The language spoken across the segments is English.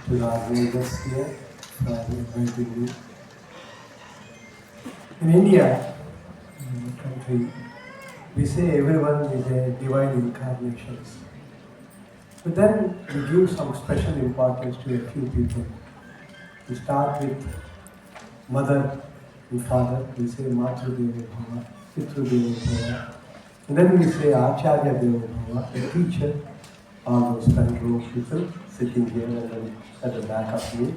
to our neighbors here for inviting me. In India, country, we say everyone is a divine incarnation. But then we give some special importance to a few people. We start with mother and father. We say Matru Deva Bhava, Pitru Deva Bhava. And then we say Acharya Deva Bhava, a teacher, all those front row people sitting here and then at the back of me,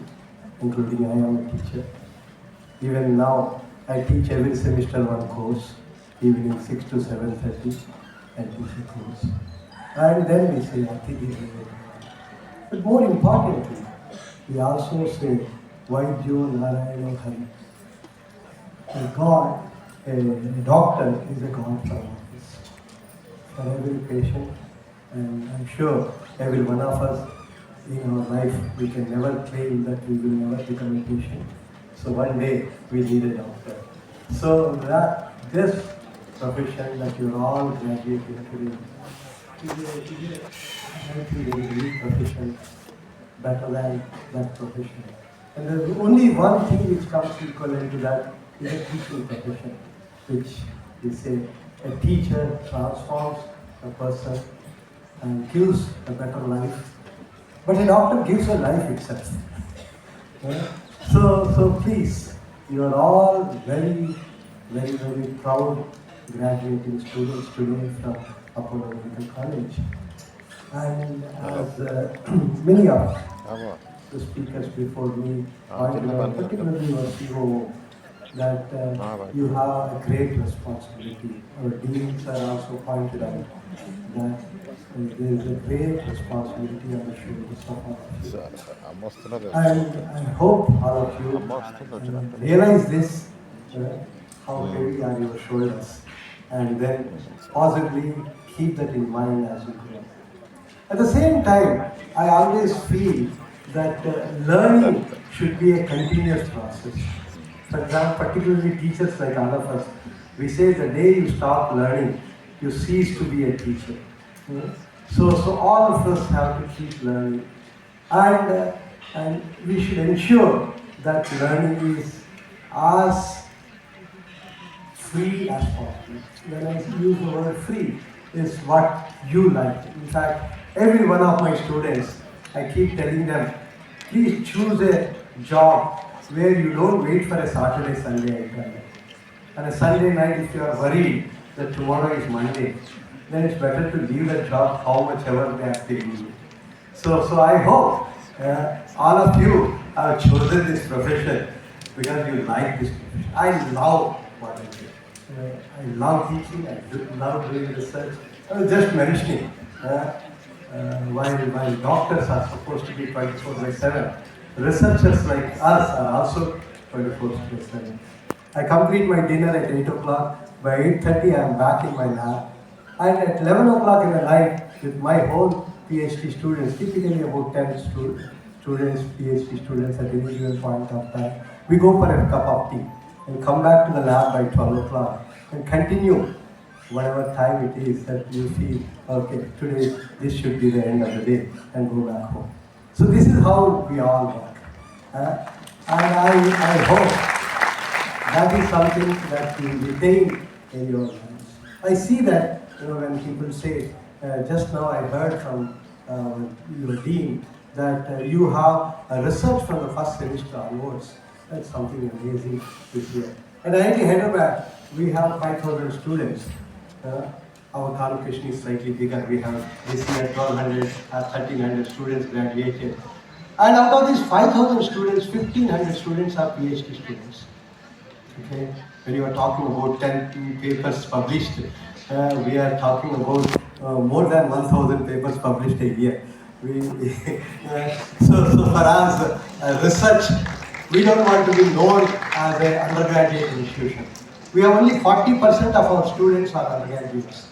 including I am a teacher. Even now, I teach every semester one course, evening 6 to 7:30, I teach a course. And then we say Atithi Deva Bhava. But more importantly, we also say Vaidyo Narayana Hari. A God, a doctor is a God for us, for every patient. And I'm sure every one of us in our life, we can never claim that we will never become a patient. So one day we need a doctor. So that this profession that you're all graduating today is a unique profession, better than that profession. And there's only one thing which comes equivalent to that is a teaching profession, which we say a teacher transforms a person and gives a better life. But a doctor gives a life itself. Yeah? So please, you are all very, very, very proud graduating students today from Apollo Medical College. And as many of the speakers before me pointed out, particularly your CEO, that you have a great responsibility. Our deans are also pointed out that there is a great responsibility on the shoulders of all of you. And I hope all of you realize this, how heavy are your shoulders, and then possibly keep that in mind as you grow. At the same time, I always feel that learning should be a continuous process. For example, particularly teachers like all of us, we say the day you stop learning, you cease to be a teacher. So all of us have to keep learning. And we should ensure that learning is as free as possible. When I use the word free, is what you like. In fact, every one of my students, I keep telling them, please choose a job where you don't wait for a Saturday, Sunday, I tell them. On a Sunday night, if you are worried that tomorrow is Monday, then it's better to leave the job how much ever they are paying you. So I hope all of you have chosen this profession because you like this profession. I love what I do. I love teaching, I love doing research. I was just mentioning, while doctors are supposed to be 24/7, researchers like us are also 24/7. I complete my dinner at 8 o'clock. By 8:30, I am back in my lab. And at 11 o'clock in the night, with my whole PhD students, typically about 10 students, PhD students at any given point of time, we go for a cup of tea and come back to the lab by 12 o'clock and continue whatever time it is that you feel, okay, today this should be the end of the day, and go back home. So this is how we all work. And I hope that is something that you retain in your lives. I see that, when people say, just now I heard from your dean that you have a research from the first semester onwards. That's something amazing to hear. At IIT Hyderabad, we have 5,000 students. Our convocation is slightly bigger. We have this year 1,200, 1,300 students graduated. And out of these 5,000 students, 1,500 students are PhD students. Okay? When you are talking about 10 papers published, we are talking about more than 1,000 papers published a year. So for us, research, we don't want to be known as an undergraduate institution. We have only 40% of our students are undergraduates.